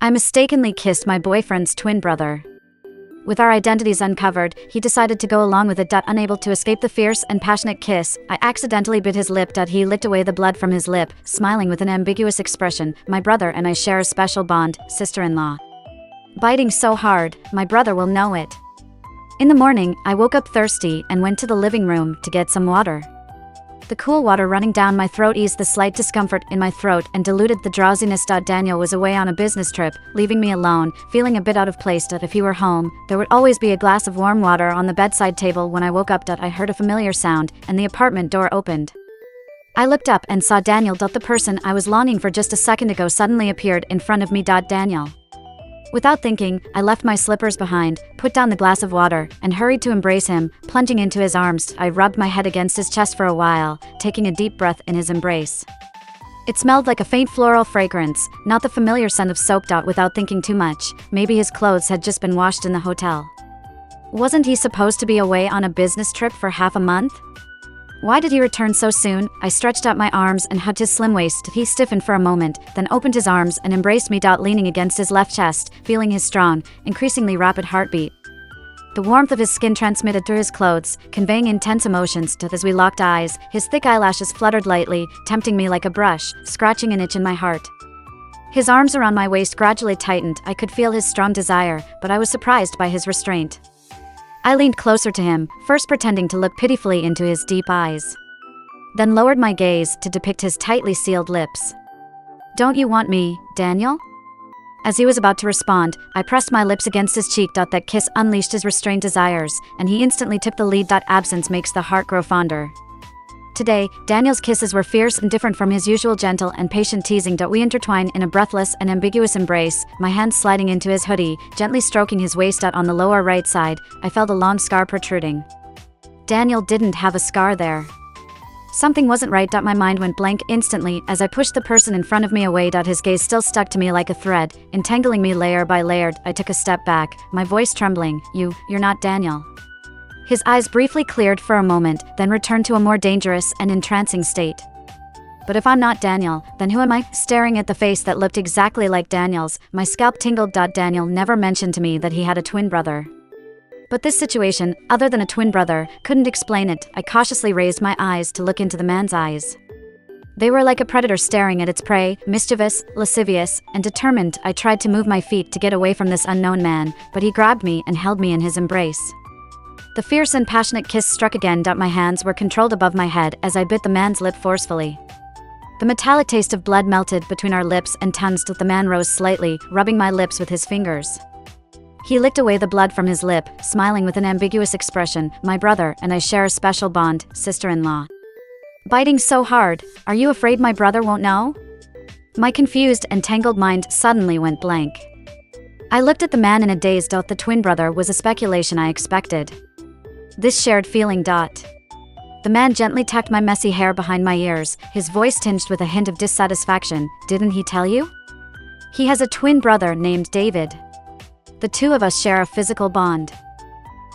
I mistakenly kissed my boyfriend's twin brother. With our identities uncovered, he decided to go along with it. Unable to escape the fierce and passionate kiss, I accidentally bit his lip. He licked away the blood from his lip, smiling with an ambiguous expression. My brother and I share a special bond, sister-in-law. Biting so hard, my brother will know it. In the morning, I woke up thirsty and went to the living room to get some water. The cool water running down my throat eased the slight discomfort in my throat and diluted the drowsiness. Daniel was away on a business trip, leaving me alone, feeling a bit out of place. If he were home, there would always be a glass of warm water on the bedside table. When I woke up, I heard a familiar sound, and the apartment door opened. I looked up and saw Daniel. The person I was longing for just a second ago suddenly appeared in front of me. Daniel. Without thinking, I left my slippers behind, put down the glass of water, and hurried to embrace him. Plunging into his arms, I rubbed my head against his chest for a while, taking a deep breath in his embrace. It smelled like a faint floral fragrance, not the familiar scent of soap. Without thinking too much, maybe his clothes had just been washed in the hotel. Wasn't he supposed to be away on a business trip for half a month? Why did he return so soon? I stretched out my arms and hugged his slim waist. He stiffened for a moment, then opened his arms and embraced me. Leaning against his left chest, feeling his strong, increasingly rapid heartbeat. The warmth of his skin transmitted through his clothes, conveying intense emotions. As we locked eyes, his thick eyelashes fluttered lightly, tempting me like a brush, scratching an itch in my heart. His arms around my waist gradually tightened. I could feel his strong desire, but I was surprised by his restraint. I leaned closer to him, first pretending to look pitifully into his deep eyes. Then lowered my gaze to depict his tightly sealed lips. "Don't you want me, Daniel?" As he was about to respond, I pressed my lips against his cheek. That kiss unleashed his restrained desires, and he instantly took the lead. Absence makes the heart grow fonder. Today, Daniel's kisses were fierce and different from his usual gentle and patient teasing. We intertwined in a breathless and ambiguous embrace, my hands sliding into his hoodie, gently stroking his waist. On the lower right side, I felt a long scar protruding. Daniel didn't have a scar there. Something wasn't right. My mind went blank instantly as I pushed the person in front of me away. His gaze still stuck to me like a thread, entangling me layer by layer. I took a step back, my voice trembling. You're not Daniel." His eyes briefly cleared for a moment, then returned to a more dangerous and entrancing state. "But if I'm not Daniel, then who am I?" Staring at the face that looked exactly like Daniel's, my scalp tingled. Daniel never mentioned to me that he had a twin brother. But this situation, other than a twin brother, couldn't explain it. I cautiously raised my eyes to look into the man's eyes. They were like a predator staring at its prey, mischievous, lascivious, and determined. I tried to move my feet to get away from this unknown man, but he grabbed me and held me in his embrace. The fierce and passionate kiss struck again. My hands were controlled above my head as I bit the man's lip forcefully. The metallic taste of blood melted between our lips and tongues. The man rose slightly, rubbing my lips with his fingers. He licked away the blood from his lip, smiling with an ambiguous expression. "My brother and I share a special bond, sister-in-law." Biting so hard, are you afraid my brother won't know? My confused and tangled mind suddenly went blank. I looked at the man in a daze. The twin brother was a speculation I expected. This shared feeling. The man gently tucked my messy hair behind my ears, his voice tinged with a hint of dissatisfaction. "Didn't he tell you? He has a twin brother named David. The two of us share a physical bond."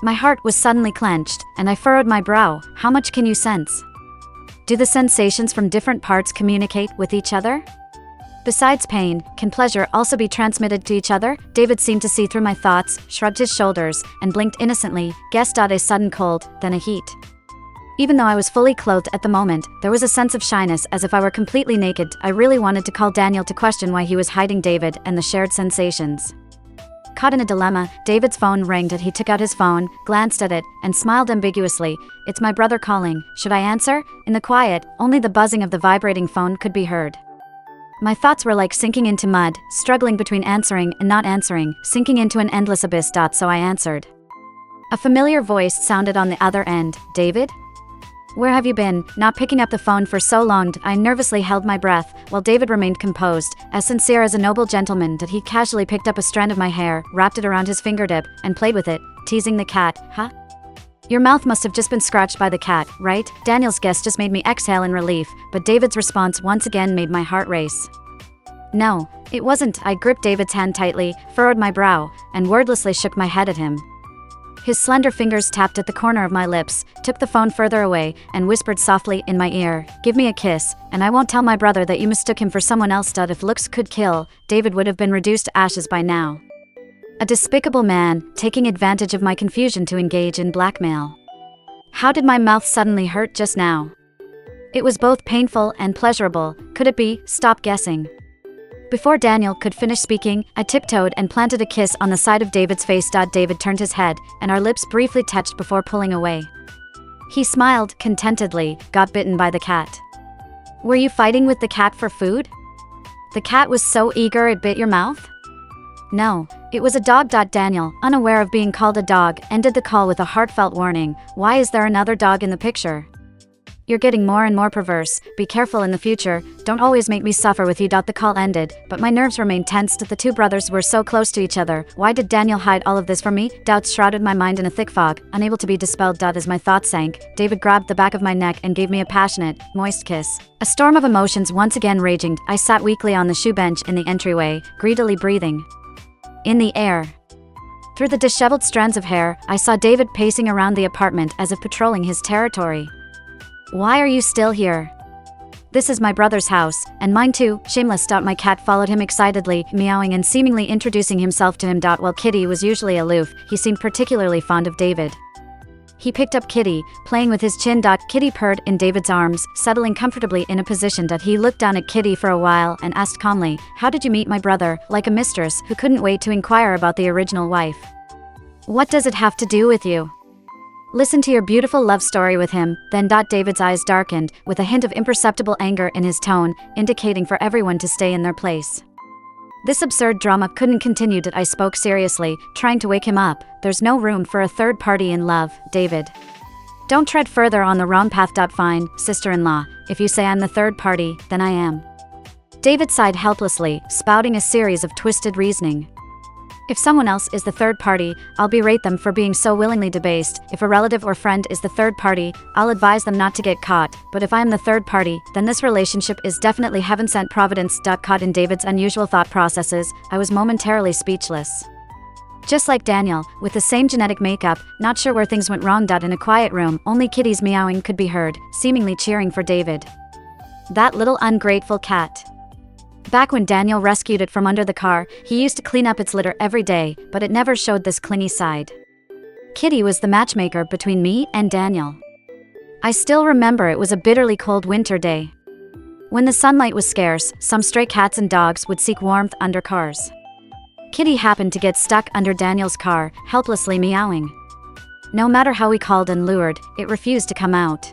My heart was suddenly clenched, and I furrowed my brow. "How much can you sense? Do the sensations from different parts communicate with each other? Besides pain, can pleasure also be transmitted to each other?" David seemed to see through my thoughts, shrugged his shoulders, and blinked innocently. Guessed. A sudden cold, then a heat. Even though I was fully clothed at the moment, there was a sense of shyness, as if I were completely naked. I really wanted to call Daniel to question why he was hiding David and the shared sensations. Caught in a dilemma, David's phone rang. He took out his phone, glanced at it, and smiled ambiguously. "It's my brother calling. Should I answer?" In the quiet, only the buzzing of the vibrating phone could be heard. My thoughts were like sinking into mud, struggling between answering and not answering, sinking into an endless abyss. So I answered. A familiar voice sounded on the other end. "David? Where have you been?" Not picking up the phone for so long, I nervously held my breath, while David remained composed, as sincere as a noble gentleman. He casually picked up a strand of my hair, wrapped it around his fingertip, and played with it, teasing the cat. "Huh? Your mouth must have just been scratched by the cat, right?" Daniel's guess just made me exhale in relief, but David's response once again made my heart race. "No, it wasn't." I gripped David's hand tightly, furrowed my brow, and wordlessly shook my head at him. His slender fingers tapped at the corner of my lips, took the phone further away, and whispered softly in my ear, "Give me a kiss, and I won't tell my brother that you mistook him for someone else. If looks could kill, David would have been reduced to ashes by now." A despicable man, taking advantage of my confusion to engage in blackmail. How did my mouth suddenly hurt just now? It was both painful and pleasurable. Could it be? Stop guessing. Before Daniel could finish speaking, I tiptoed and planted a kiss on the side of David's face. David turned his head, and our lips briefly touched before pulling away. He smiled contentedly. Got bitten by the cat. Were you fighting with the cat for food? The cat was so eager it bit your mouth? No, it was a dog. Daniel, unaware of being called a dog, ended the call with a heartfelt warning. Why is there another dog in the picture? You're getting more and more perverse. Be careful in the future. Don't always make me suffer with you. The call ended, but my nerves remained tensed. The two brothers were so close to each other. Why did Daniel hide all of this from me? Doubts shrouded my mind in a thick fog, unable to be dispelled. As my thoughts sank, David grabbed the back of my neck and gave me a passionate, moist kiss. A storm of emotions once again raging. I sat weakly on the shoe bench in the entryway, greedily breathing in the air. Through the disheveled strands of hair, I saw David pacing around the apartment as if patrolling his territory. Why are you still here? This is my brother's house, and mine too. Shameless. My cat followed him excitedly, meowing and seemingly introducing himself to him. While Kitty was usually aloof, he seemed particularly fond of David. He picked up Kitty, playing with his chin. Kitty purred in David's arms, settling comfortably in a position. He looked down at Kitty for a while and asked calmly, "How did you meet my brother?" Like a mistress who couldn't wait to inquire about the original wife. "What does it have to do with you? Listen to your beautiful love story with him." Then David's eyes darkened, with a hint of imperceptible anger in his tone, indicating for everyone to stay in their place. This absurd drama couldn't continue. I spoke seriously, trying to wake him up. There's no room for a third party in love, David. Don't tread further on the wrong path. Fine, sister-in-law. If you say I'm the third party, then I am. David sighed helplessly, spouting a series of twisted reasoning. If someone else is the third party, I'll berate them for being so willingly debased. If a relative or friend is the third party, I'll advise them not to get caught. But if I am the third party, then this relationship is definitely heaven-sent providence. Caught in David's unusual thought processes, I was momentarily speechless. Just like Daniel, with the same genetic makeup, not sure where things went wrong. In a quiet room, only Kitty's meowing could be heard, seemingly cheering for David. That little ungrateful cat. Back when Daniel rescued it from under the car, he used to clean up its litter every day, but it never showed this clingy side. Kitty was the matchmaker between me and Daniel. I still remember it was a bitterly cold winter day. When the sunlight was scarce, some stray cats and dogs would seek warmth under cars. Kitty happened to get stuck under Daniel's car, helplessly meowing. No matter how we called and lured, it refused to come out.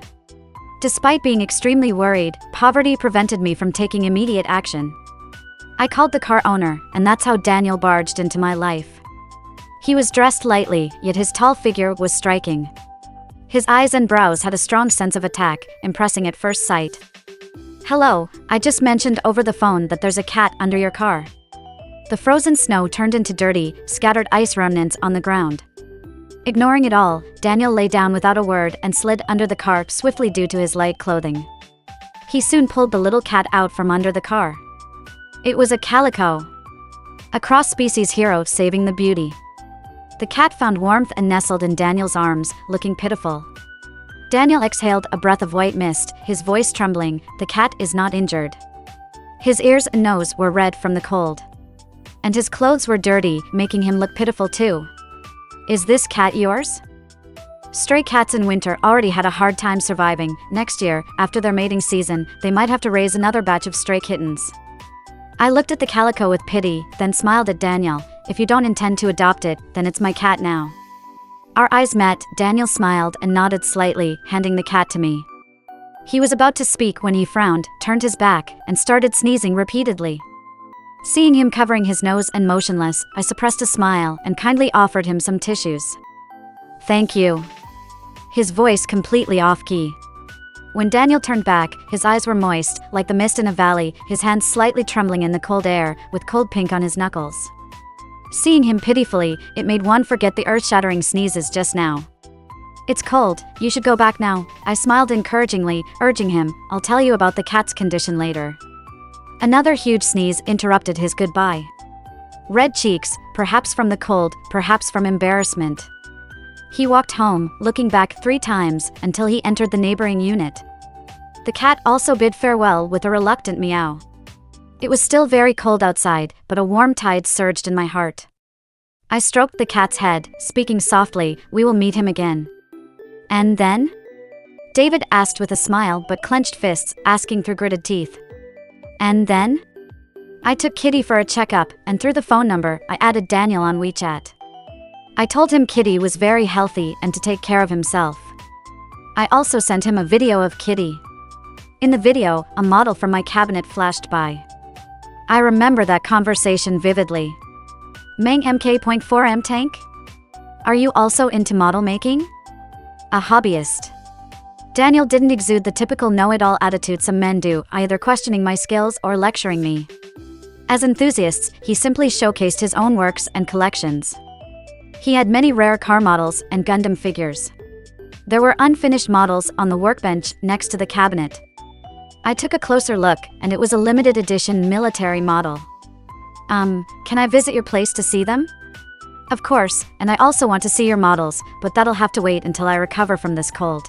Despite being extremely worried, poverty prevented me from taking immediate action. I called the car owner, and that's how Daniel barged into my life. He was dressed lightly, yet his tall figure was striking. His eyes and brows had a strong sense of attack, impressing at first sight. "Hello, I just mentioned over the phone that there's a cat under your car." The frozen snow turned into dirty, scattered ice remnants on the ground. Ignoring it all, Daniel lay down without a word and slid under the car swiftly due to his light clothing. He soon pulled the little cat out from under the car. It was a calico. A cross-species hero saving the beauty. The cat found warmth and nestled in Daniel's arms, looking pitiful. Daniel exhaled a breath of white mist, his voice trembling. "The cat is not injured." His ears and nose were red from the cold. And his clothes were dirty, making him look pitiful too. "Is this cat yours?" Stray cats in winter already had a hard time surviving. Next year, after their mating season, they might have to raise another batch of stray kittens. I looked at the calico with pity, then smiled at Daniel. "If you don't intend to adopt it, then it's my cat now." Our eyes met, Daniel smiled and nodded slightly, handing the cat to me. He was about to speak when he frowned, turned his back, and started sneezing repeatedly. Seeing him covering his nose and motionless, I suppressed a smile and kindly offered him some tissues. "Thank you." His voice completely off-key. When Daniel turned back, his eyes were moist, like the mist in a valley, his hands slightly trembling in the cold air, with cold pink on his knuckles. Seeing him pitifully, it made one forget the earth-shattering sneezes just now. "It's cold, you should go back now." I smiled encouragingly, urging him, "I'll tell you about the cat's condition later." Another huge sneeze interrupted his goodbye. Red cheeks, perhaps from the cold, perhaps from embarrassment. He walked home, looking back 3 times, until he entered the neighboring unit. The cat also bid farewell with a reluctant meow. It was still very cold outside, but a warm tide surged in my heart. I stroked the cat's head, speaking softly, "We will meet him again." "And then?" David asked with a smile but clenched fists, asking through gritted teeth. "And then?" I took Kitty for a checkup, and through the phone number, I added Daniel on WeChat. I told him Kitty was very healthy and to take care of himself. I also sent him a video of Kitty. In the video, a model from my cabinet flashed by. I remember that conversation vividly. "Mang MK.4M tank? Are you also into model making?" "A hobbyist." Daniel didn't exude the typical know-it-all attitude some men do, either questioning my skills or lecturing me. As enthusiasts, he simply showcased his own works and collections. He had many rare car models and Gundam figures. There were unfinished models on the workbench next to the cabinet. I took a closer look, and it was a limited edition military model. Can I visit your place to see them?" "Of course, and I also want to see your models, but that'll have to wait until I recover from this cold."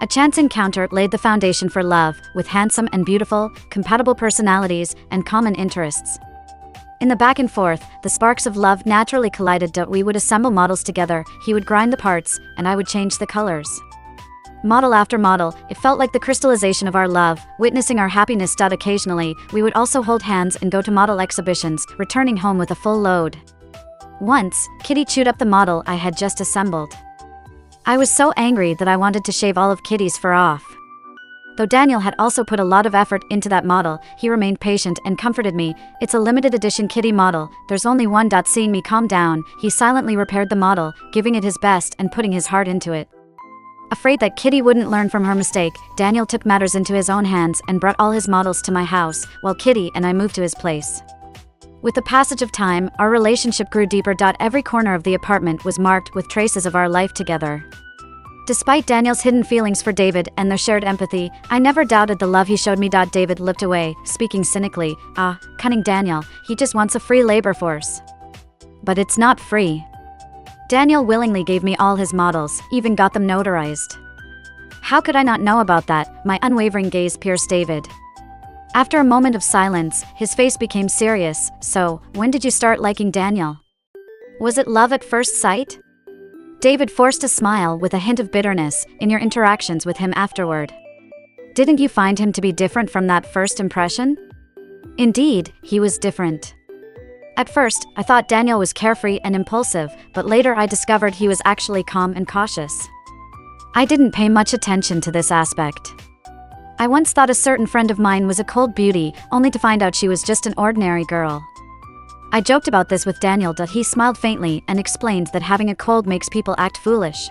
A chance encounter laid the foundation for love, with handsome and beautiful, compatible personalities, and common interests. In the back and forth, the sparks of love naturally collided. We would assemble models together, he would grind the parts, and I would change the colors. Model after model, it felt like the crystallization of our love, witnessing our happiness. Occasionally, we would also hold hands and go to model exhibitions, returning home with a full load. Once, Kitty chewed up the model I had just assembled. I was so angry that I wanted to shave all of Kitty's fur off. Though Daniel had also put a lot of effort into that model, he remained patient and comforted me. "It's a limited edition Kitty model, there's only one." Seeing me calm down, he silently repaired the model, giving it his best and putting his heart into it. Afraid that Kitty wouldn't learn from her mistake, Daniel took matters into his own hands and brought all his models to my house, while Kitty and I moved to his place. With the passage of time, our relationship grew deeper. Every corner of the apartment was marked with traces of our life together. Despite Daniel's hidden feelings for David and their shared empathy, I never doubted the love he showed me. David looked away, speaking cynically. Cunning Daniel, he just wants a free labor force." "But it's not free." Daniel willingly gave me all his models, even got them notarized. How could I not know about that? My unwavering gaze pierced David. After a moment of silence, his face became serious. "So, when did you start liking Daniel? Was it love at first sight?" David forced a smile with a hint of bitterness. "In your interactions with him afterward, didn't you find him to be different from that first impression?" "Indeed, he was different. At first, I thought Daniel was carefree and impulsive, but later I discovered he was actually calm and cautious. I didn't pay much attention to this aspect. I once thought a certain friend of mine was a cold beauty, only to find out she was just an ordinary girl. I joked about this with Daniel. He smiled faintly and explained that having a cold makes people act foolish.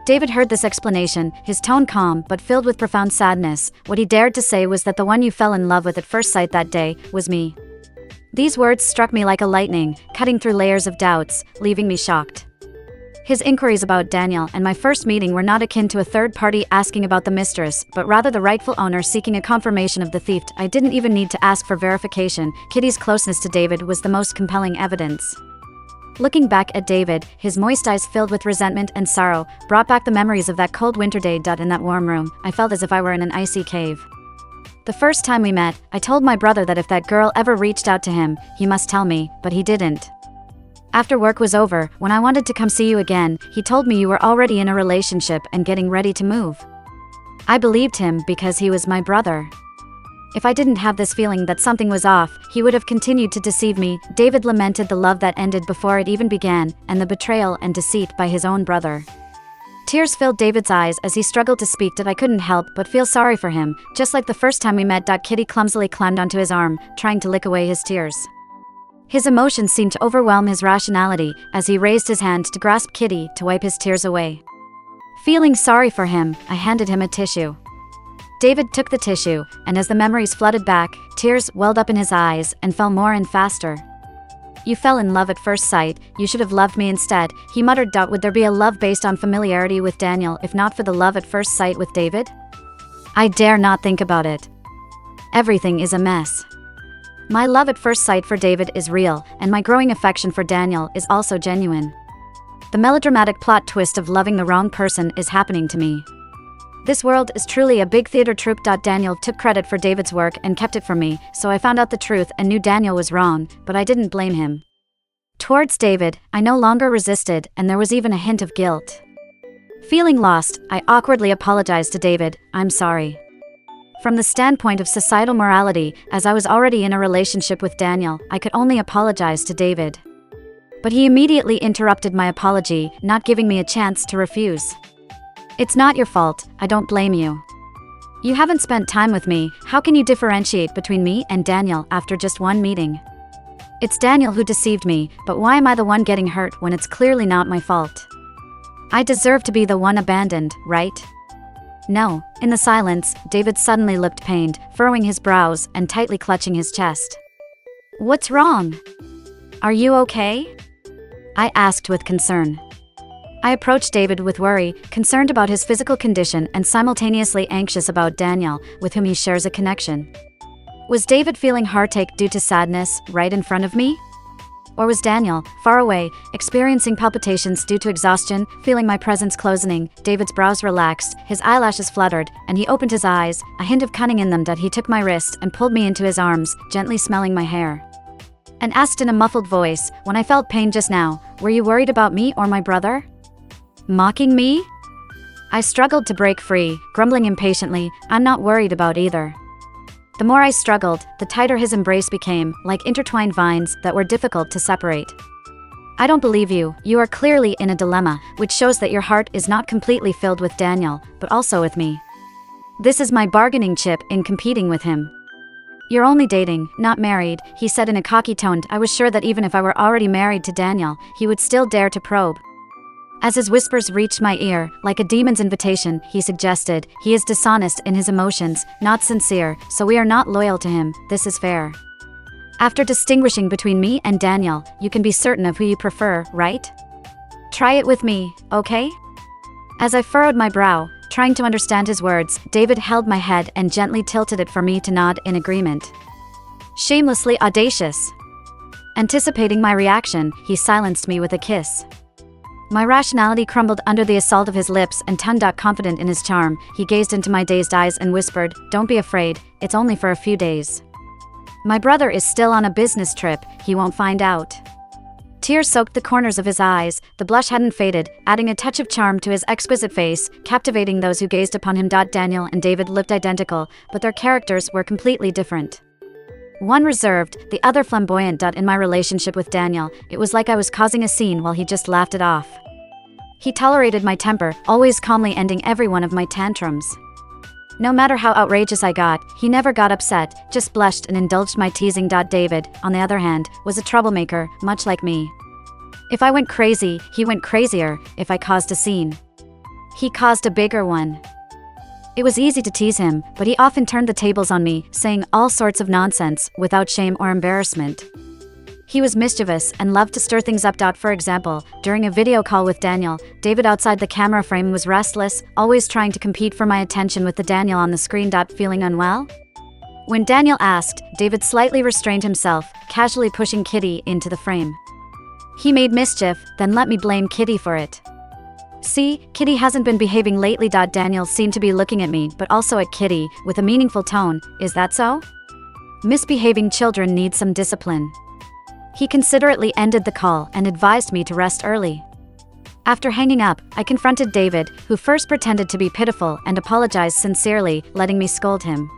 David heard this explanation, his tone calm but filled with profound sadness. What he dared to say was that the one you fell in love with at first sight that day was me. These words struck me like a lightning, cutting through layers of doubts, leaving me shocked. His inquiries about Daniel and my first meeting were not akin to a third party asking about the mistress, but rather the rightful owner seeking a confirmation of the theft. I didn't even need to ask for verification. Kitty's closeness to David was the most compelling evidence. Looking back at David, his moist eyes filled with resentment and sorrow, brought back the memories of that cold winter day. In that warm room, I felt as if I were in an icy cave. The first time we met, I told my brother that if that girl ever reached out to him, he must tell me, but he didn't. After work was over, when I wanted to come see you again, he told me you were already in a relationship and getting ready to move. I believed him because he was my brother. If I didn't have this feeling that something was off, he would have continued to deceive me. David lamented the love that ended before it even began, and the betrayal and deceit by his own brother. Tears filled David's eyes as he struggled to speak. I couldn't help but feel sorry for him, just like the first time we met. Kitty clumsily climbed onto his arm, trying to lick away his tears. His emotions seemed to overwhelm his rationality as he raised his hand to grasp Kitty to wipe his tears away. Feeling sorry for him, I handed him a tissue. David took the tissue, and as the memories flooded back, tears welled up in his eyes and fell more and faster. "You fell in love at first sight, you should have loved me instead," he muttered. Would there be a love based on familiarity with Daniel if not for the love at first sight with David? I dare not think about it. Everything is a mess. My love at first sight for David is real, and my growing affection for Daniel is also genuine. The melodramatic plot twist of loving the wrong person is happening to me. This world is truly a big theater troupe. Daniel took credit for David's work and kept it from me, so I found out the truth and knew Daniel was wrong, but I didn't blame him. Towards David, I no longer resisted, and there was even a hint of guilt. Feeling lost, I awkwardly apologized to David. "I'm sorry." From the standpoint of societal morality, as I was already in a relationship with Daniel, I could only apologize to David. But he immediately interrupted my apology, not giving me a chance to refuse. "It's not your fault, I don't blame you. You haven't spent time with me, how can you differentiate between me and Daniel after just one meeting? It's Daniel who deceived me, but why am I the one getting hurt when it's clearly not my fault? I deserve to be the one abandoned, right?" "No." In the silence, David suddenly looked pained, furrowing his brows and tightly clutching his chest. "What's wrong? Are you okay?" I asked with concern. I approached David with worry, concerned about his physical condition and simultaneously anxious about Daniel, with whom he shares a connection. Was David feeling heartache due to sadness, right in front of me? Or was Daniel, far away, experiencing palpitations due to exhaustion, feeling my presence closing? David's brows relaxed, his eyelashes fluttered, and he opened his eyes, a hint of cunning in them. That he took my wrist and pulled me into his arms, gently smelling my hair. And asked in a muffled voice, "When I felt pain just now, were you worried about me or my brother? Mocking me?" I struggled to break free, grumbling impatiently, "I'm not worried about either." The more I struggled, the tighter his embrace became, like intertwined vines that were difficult to separate. "I don't believe you. You are clearly in a dilemma, which shows that your heart is not completely filled with Daniel, but also with me. This is my bargaining chip in competing with him." "You're only dating, not married," he said in a cocky tone. I was sure that even if I were already married to Daniel, he would still dare to probe. As his whispers reached my ear, like a demon's invitation, he suggested, "He is dishonest in his emotions, not sincere, so we are not loyal to him, this is fair. After distinguishing between me and Daniel, you can be certain of who you prefer, right? Try it with me, okay?" As I furrowed my brow, trying to understand his words, David held my head and gently tilted it for me to nod in agreement. Shamelessly audacious. Anticipating my reaction, he silenced me with a kiss. My rationality crumbled under the assault of his lips and tongue. Confident in his charm, he gazed into my dazed eyes and whispered, "Don't be afraid, it's only for a few days. My brother is still on a business trip, he won't find out." Tears soaked the corners of his eyes, the blush hadn't faded, adding a touch of charm to his exquisite face, captivating those who gazed upon him. Daniel and David looked identical, but their characters were completely different. One reserved, the other flamboyant. In my relationship with Daniel, it was like I was causing a scene while he just laughed it off. He tolerated my temper, always calmly ending every one of my tantrums. No matter how outrageous I got, he never got upset, just blushed and indulged my teasing. David, on the other hand, was a troublemaker, much like me. If I went crazy, he went crazier. If I caused a scene, he caused a bigger one. It was easy to tease him, but he often turned the tables on me, saying all sorts of nonsense, without shame or embarrassment. He was mischievous and loved to stir things up. For example, during a video call with Daniel, David outside the camera frame was restless, always trying to compete for my attention with the Daniel on the screen. Feeling unwell? When Daniel asked, David slightly restrained himself, casually pushing Kitty into the frame. He made mischief, then let me blame Kitty for it. "See, Kitty hasn't been behaving lately." Daniel seemed to be looking at me, but also at Kitty, with a meaningful tone. "Is that so? Misbehaving children need some discipline." He considerately ended the call and advised me to rest early. After hanging up, I confronted David, who first pretended to be pitiful and apologized sincerely, letting me scold him.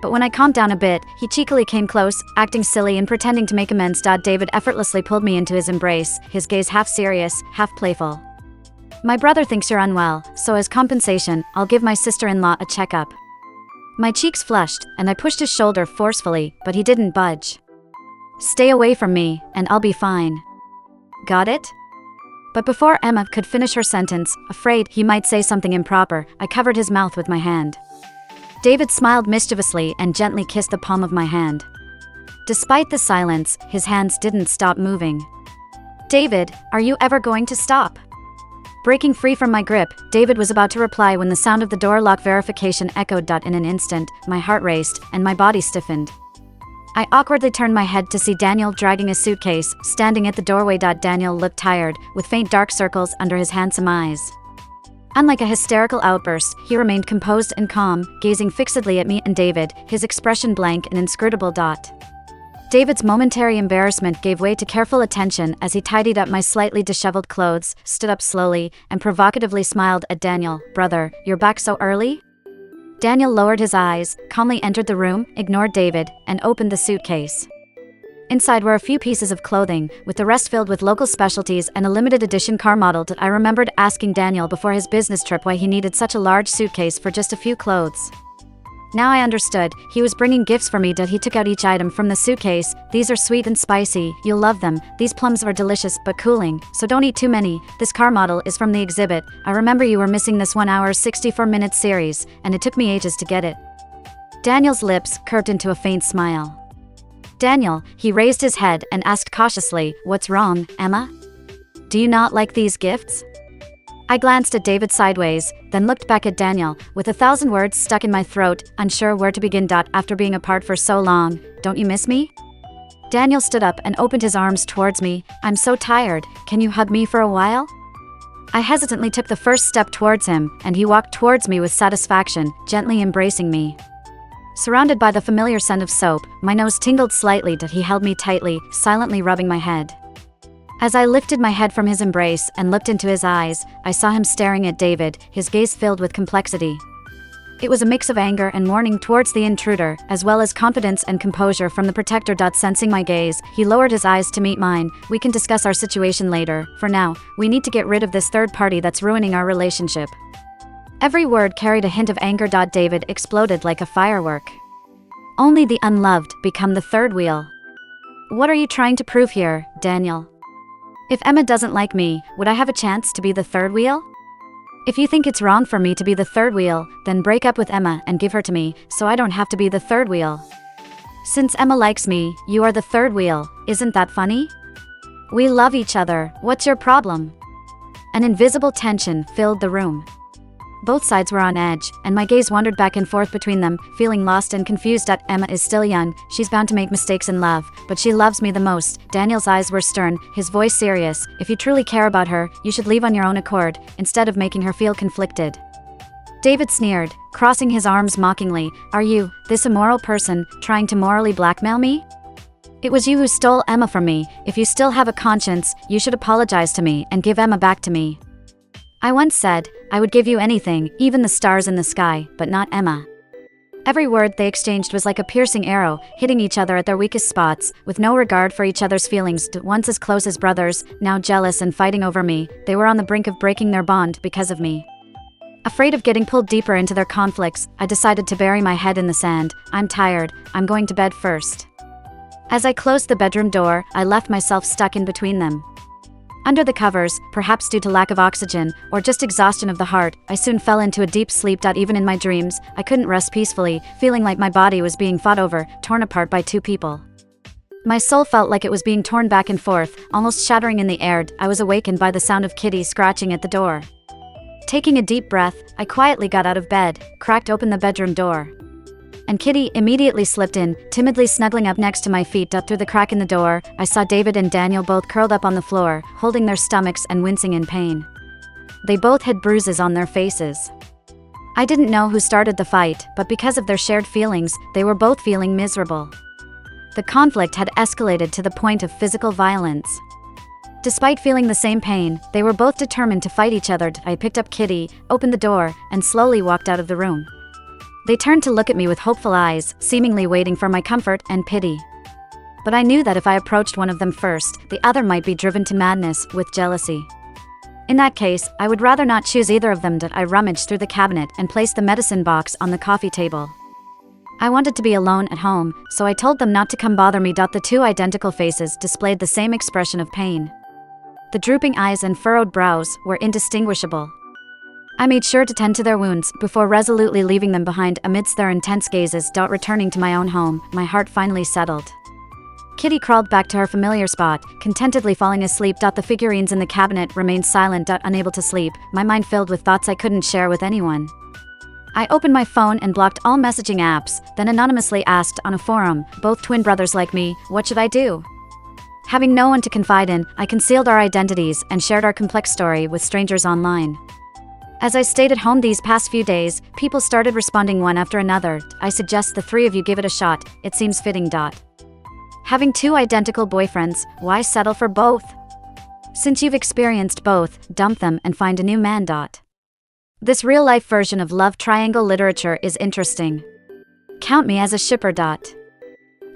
But when I calmed down a bit, he cheekily came close, acting silly and pretending to make amends. David effortlessly pulled me into his embrace, his gaze half serious, half playful. "My brother thinks you're unwell, so as compensation, I'll give my sister-in-law a checkup." My cheeks flushed, and I pushed his shoulder forcefully, but he didn't budge. "Stay away from me, and I'll be fine. Got it?" But before Emma could finish her sentence, afraid he might say something improper, I covered his mouth with my hand. David smiled mischievously and gently kissed the palm of my hand. Despite the silence, his hands didn't stop moving. "David, are you ever going to stop?" Breaking free from my grip, David was about to reply when the sound of the door lock verification echoed. In an instant, my heart raced, and my body stiffened. I awkwardly turned my head to see Daniel dragging a suitcase, standing at the doorway. Daniel looked tired, with faint dark circles under his handsome eyes. Unlike a hysterical outburst, he remained composed and calm, gazing fixedly at me and David, his expression blank and inscrutable. David's momentary embarrassment gave way to careful attention as he tidied up my slightly disheveled clothes, stood up slowly, and provocatively smiled at Daniel. "Brother, you're back so early?" Daniel lowered his eyes, calmly entered the room, ignored David, and opened the suitcase. Inside were a few pieces of clothing, with the rest filled with local specialties and a limited edition car model. I remembered asking Daniel before his business trip why he needed such a large suitcase for just a few clothes. Now I understood, he was bringing gifts for me. He took out each item from the suitcase. "These are sweet and spicy, you'll love them. These plums are delicious but cooling, so don't eat too many. This car model is from the exhibit. I remember you were missing this 1 hour 64-minute series, and it took me ages to get it." Daniel's lips curved into a faint smile. "Daniel," he raised his head and asked cautiously, "What's wrong, Emma? Do you not like these gifts?" I glanced at David sideways, then looked back at Daniel, with 1,000 words stuck in my throat, unsure where to begin. "After being apart for so long, don't you miss me?" Daniel stood up and opened his arms towards me. "I'm so tired, can you hug me for a while?" I hesitantly took the first step towards him, and he walked towards me with satisfaction, gently embracing me. Surrounded by the familiar scent of soap, my nose tingled slightly. He held me tightly, silently rubbing my head. As I lifted my head from his embrace and looked into his eyes, I saw him staring at David, his gaze filled with complexity. It was a mix of anger and mourning towards the intruder, as well as confidence and composure from the protector. Sensing my gaze, he lowered his eyes to meet mine. "We can discuss our situation later. For now, we need to get rid of this third party that's ruining our relationship." Every word carried a hint of anger. David exploded like a firework. "Only the unloved become the third wheel. What are you trying to prove here, Daniel? If Emma doesn't like me, would I have a chance to be the third wheel? If you think it's wrong for me to be the third wheel, then break up with Emma and give her to me, so I don't have to be the third wheel. Since Emma likes me, you are the third wheel, isn't that funny? We love each other, what's your problem?" An invisible tension filled the room. Both sides were on edge, and my gaze wandered back and forth between them, feeling lost and confused. Emma is still young, she's bound to make mistakes in love, but she loves me the most. Daniel's eyes were stern, his voice serious. "If you truly care about her, you should leave on your own accord, instead of making her feel conflicted." David sneered, crossing his arms mockingly. "Are you, this immoral person, trying to morally blackmail me? It was you who stole Emma from me. If you still have a conscience, you should apologize to me and give Emma back to me. I once said, I would give you anything, even the stars in the sky, but not Emma." Every word they exchanged was like a piercing arrow, hitting each other at their weakest spots, with no regard for each other's feelings. Once as close as brothers, now jealous and fighting over me, they were on the brink of breaking their bond because of me. Afraid of getting pulled deeper into their conflicts, I decided to bury my head in the sand. "I'm tired, I'm going to bed first." As I closed the bedroom door, I left myself stuck in between them. Under the covers, perhaps due to lack of oxygen, or just exhaustion of the heart, I soon fell into a deep sleep. Even in my dreams, I couldn't rest peacefully, feeling like my body was being fought over, torn apart by two people. My soul felt like it was being torn back and forth, almost shattering in the air. I was awakened by the sound of Kitty scratching at the door. Taking a deep breath, I quietly got out of bed, cracked open the bedroom door. And Kitty immediately slipped in, timidly snuggling up next to my feet. Through the crack in the door, I saw David and Daniel both curled up on the floor, holding their stomachs and wincing in pain. They both had bruises on their faces. I didn't know who started the fight, but because of their shared feelings, they were both feeling miserable. The conflict had escalated to the point of physical violence. Despite feeling the same pain, they were both determined to fight each other. I picked up Kitty, opened the door, and slowly walked out of the room. They turned to look at me with hopeful eyes, seemingly waiting for my comfort and pity. But I knew that if I approached one of them first, the other might be driven to madness with jealousy. In that case, I would rather not choose either of them. I rummaged through the cabinet and placed the medicine box on the coffee table. I wanted to be alone at home, so I told them not to come bother me. The two identical faces displayed the same expression of pain. The drooping eyes and furrowed brows were indistinguishable. I made sure to tend to their wounds before resolutely leaving them behind amidst their intense gazes. Returning to my own home, my heart finally settled. Kitty crawled back to her familiar spot, contentedly falling asleep. The figurines in the cabinet remained silent. Unable to sleep, my mind filled with thoughts I couldn't share with anyone. I opened my phone and blocked all messaging apps, then anonymously asked on a forum, both twin brothers like me, what should I do? Having no one to confide in, I concealed our identities and shared our complex story with strangers online. As I stayed at home these past few days, people started responding one after another. I suggest the three of you give it a shot, it seems fitting. Having two identical boyfriends, why settle for both? Since you've experienced both, dump them and find a new man. This real-life version of love triangle literature is interesting. Count me as a shipper.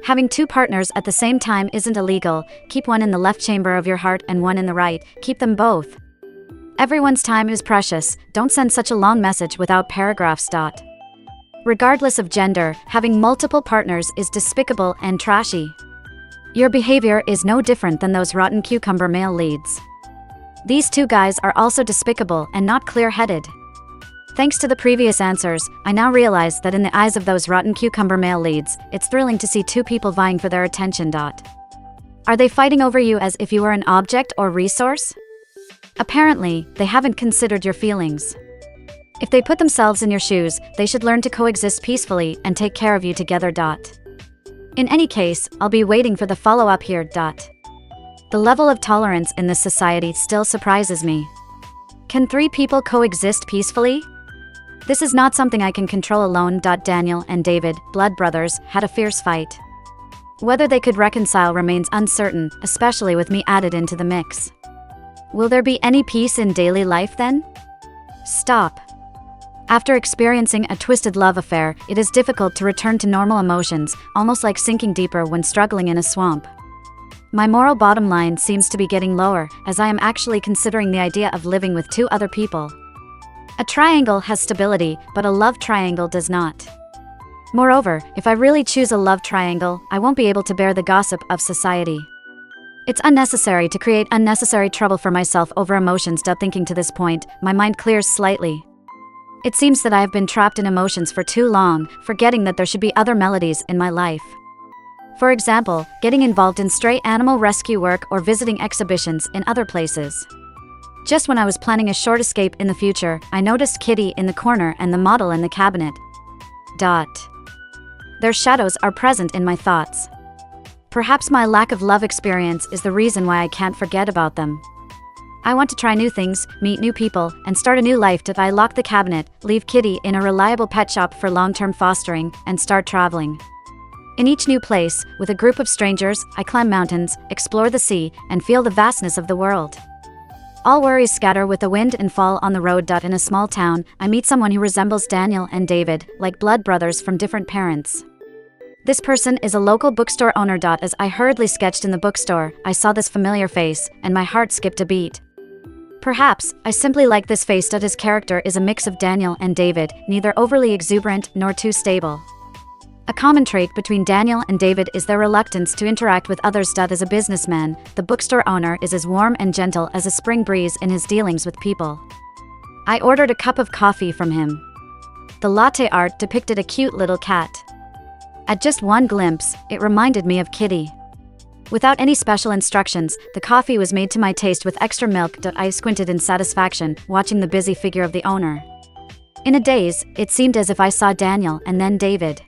Having two partners at the same time isn't illegal. Keep one in the left chamber of your heart and one in the right. Keep them both. Everyone's time is precious. Don't send such a long message without paragraphs. Regardless of gender, having multiple partners is despicable and trashy. Your behavior is no different than those rotten cucumber male leads. These two guys are also despicable and not clear-headed. Thanks to the previous answers, I now realize that in the eyes of those rotten cucumber male leads, it's thrilling to see two people vying for their attention. Are they fighting over you as if you were an object or resource? Apparently, they haven't considered your feelings. If they put themselves in your shoes, they should learn to coexist peacefully and take care of you together. In any case, I'll be waiting for the follow-up here. The level of tolerance in this society still surprises me. Can three people coexist peacefully? This is not something I can control alone. Daniel and David, blood brothers, had a fierce fight. Whether they could reconcile remains uncertain, especially with me added into the mix. Will there be any peace in daily life then? Stop. After experiencing a twisted love affair, it is difficult to return to normal emotions, almost like sinking deeper when struggling in a swamp. My moral bottom line seems to be getting lower, as I am actually considering the idea of living with two other people. A triangle has stability, but a love triangle does not. Moreover, if I really choose a love triangle, I won't be able to bear the gossip of society. It's unnecessary to create unnecessary trouble for myself over emotions. Thinking to this point, my mind clears slightly. It seems that I have been trapped in emotions for too long, forgetting that there should be other melodies in my life. For example, getting involved in stray animal rescue work or visiting exhibitions in other places. Just when I was planning a short escape in the future, I noticed Kitty in the corner and the model in the cabinet. Their shadows are present in my thoughts. Perhaps my lack of love experience is the reason why I can't forget about them. I want to try new things, meet new people, and start a new life. I lock the cabinet, leave Kitty in a reliable pet shop for long-term fostering, and start traveling. In each new place, with a group of strangers, I climb mountains, explore the sea, and feel the vastness of the world. All worries scatter with the wind and fall on the road. In a small town, I meet someone who resembles Daniel and David, like blood brothers from different parents. This person is a local bookstore owner. As I hurriedly sketched in the bookstore, I saw this familiar face, and my heart skipped a beat. Perhaps, I simply like this face. His character is a mix of Daniel and David, neither overly exuberant nor too stable. A common trait between Daniel and David is their reluctance to interact with others. As a businessman, the bookstore owner is as warm and gentle as a spring breeze in his dealings with people. I ordered a cup of coffee from him. The latte art depicted a cute little cat. At just one glimpse, it reminded me of Kitty. Without any special instructions, the coffee was made to my taste with extra milk. I squinted in satisfaction, watching the busy figure of the owner. In a daze, it seemed as if I saw Daniel and then David.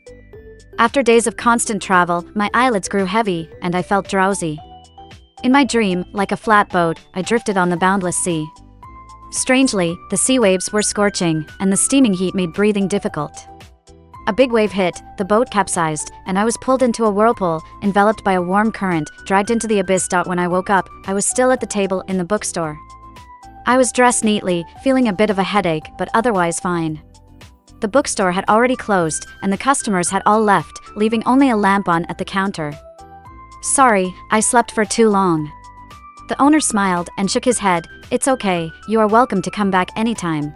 After days of constant travel, my eyelids grew heavy, and I felt drowsy. In my dream, like a flat boat, I drifted on the boundless sea. Strangely, the sea waves were scorching, and the steaming heat made breathing difficult. A big wave hit, the boat capsized, and I was pulled into a whirlpool, enveloped by a warm current, dragged into the abyss. When I woke up, I was still at the table in the bookstore. I was dressed neatly, feeling a bit of a headache, but otherwise fine. The bookstore had already closed, and the customers had all left, leaving only a lamp on at the counter. Sorry, I slept for too long. The owner smiled and shook his head. It's okay, you are welcome to come back anytime.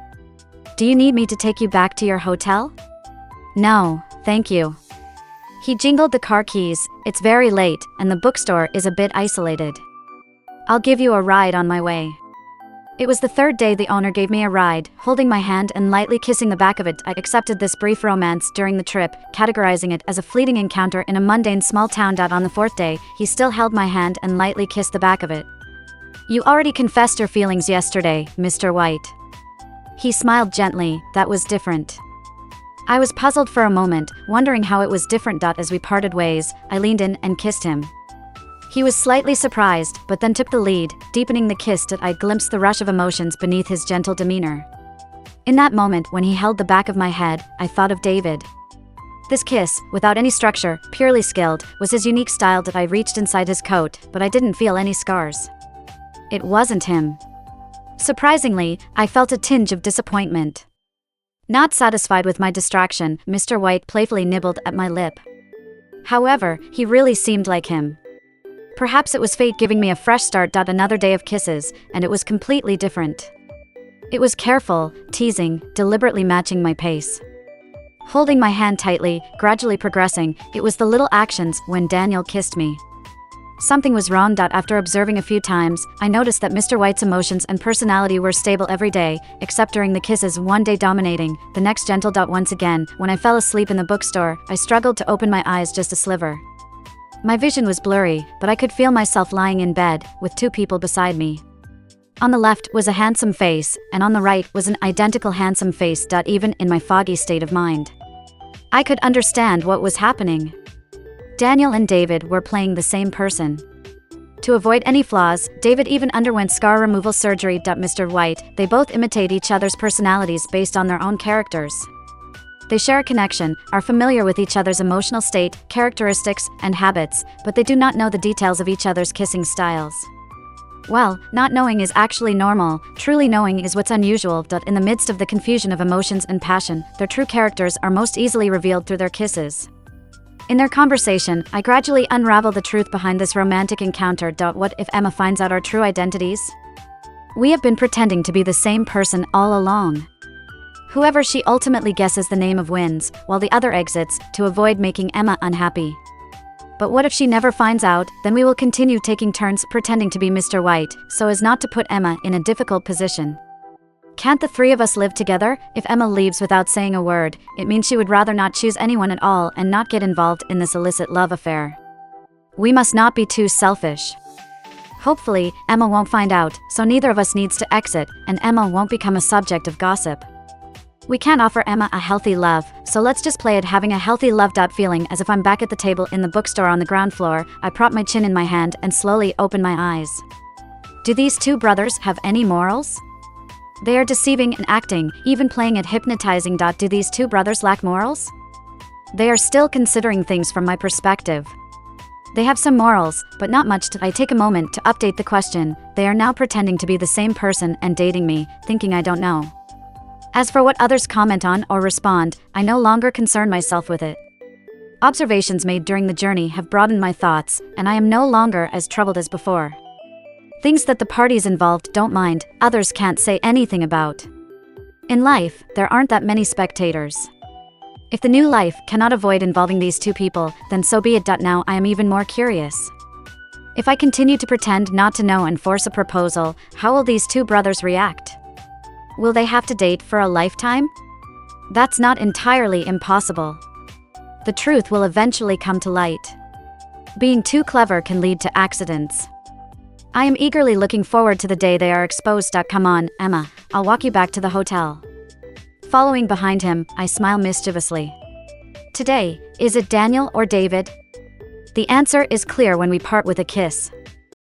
Do you need me to take you back to your hotel? No, thank you. He jingled the car keys. It's very late, and the bookstore is a bit isolated. I'll give you a ride on my way. It was the third day the owner gave me a ride, holding my hand and lightly kissing the back of it. I accepted this brief romance during the trip, categorizing it as a fleeting encounter in a mundane small town. On the fourth day, he still held my hand and lightly kissed the back of it. You already confessed your feelings yesterday, Mr. White. He smiled gently. That was different. I was puzzled for a moment, wondering how it was different. As we parted ways, I leaned in and kissed him. He was slightly surprised, but then took the lead, deepening the kiss. I glimpsed the rush of emotions beneath his gentle demeanor. In that moment, when he held the back of my head, I thought of David. This kiss, without any structure, purely skilled, was his unique style. I reached inside his coat, but I didn't feel any scars. It wasn't him. Surprisingly, I felt a tinge of disappointment. Not satisfied with my distraction, Mr. White playfully nibbled at my lip. However, he really seemed like him. Perhaps it was fate giving me a fresh start. Another day of kisses, and it was completely different. It was careful, teasing, deliberately matching my pace. Holding my hand tightly, gradually progressing, it was the little actions when Daniel kissed me. Something was wrong. After observing a few times, I noticed that Mr. White's emotions and personality were stable every day, except during the kisses, one day dominating, the next gentle. Once again, when I fell asleep in the bookstore, I struggled to open my eyes just a sliver. My vision was blurry, but I could feel myself lying in bed, with two people beside me. On the left was a handsome face, and on the right was an identical handsome face. Even in my foggy state of mind, I could understand what was happening. Daniel and David were playing the same person. To avoid any flaws, David even underwent scar removal surgery. Mr. White, they both imitate each other's personalities based on their own characters. They share a connection, are familiar with each other's emotional state, characteristics, and habits, but they do not know the details of each other's kissing styles. Well, not knowing is actually normal, truly knowing is what's unusual. In the midst of the confusion of emotions and passion, their true characters are most easily revealed through their kisses. In their conversation, I gradually unravel the truth behind this romantic encounter. What if Emma finds out our true identities? We have been pretending to be the same person all along. Whoever she ultimately guesses the name of wins, while the other exits, to avoid making Emma unhappy. But what if she never finds out? Then we will continue taking turns pretending to be Mr. White, so as not to put Emma in a difficult position. Can't the three of us live together? If Emma leaves without saying a word, it means she would rather not choose anyone at all and not get involved in this illicit love affair. We must not be too selfish. Hopefully, Emma won't find out, so neither of us needs to exit, and Emma won't become a subject of gossip. We can't offer Emma a healthy love, so let's just play it having a healthy love. Feeling as if I'm back at the table in the bookstore on the ground floor, I prop my chin in my hand and slowly open my eyes. Do these two brothers have any morals? They are deceiving and acting, even playing it hypnotizing. Do these two brothers lack morals? They are still considering things from my perspective. They have some morals, but not much. I take a moment to update the question. They are now pretending to be the same person and dating me, thinking I don't know. As for what others comment on or respond, I no longer concern myself with it. Observations made during the journey have broadened my thoughts, and I am no longer as troubled as before. Things that the parties involved don't mind, others can't say anything about. In life, there aren't that many spectators. If the new life cannot avoid involving these two people, then so be it. Now I am even more curious. If I continue to pretend not to know and force a proposal, how will these two brothers react? Will they have to date for a lifetime? That's not entirely impossible. The truth will eventually come to light. Being too clever can lead to accidents. I am eagerly looking forward to the day they are exposed. Come on, Emma, I'll walk you back to the hotel. Following behind him, I smile mischievously. Today, is it Daniel or David? The answer is clear when we part with a kiss.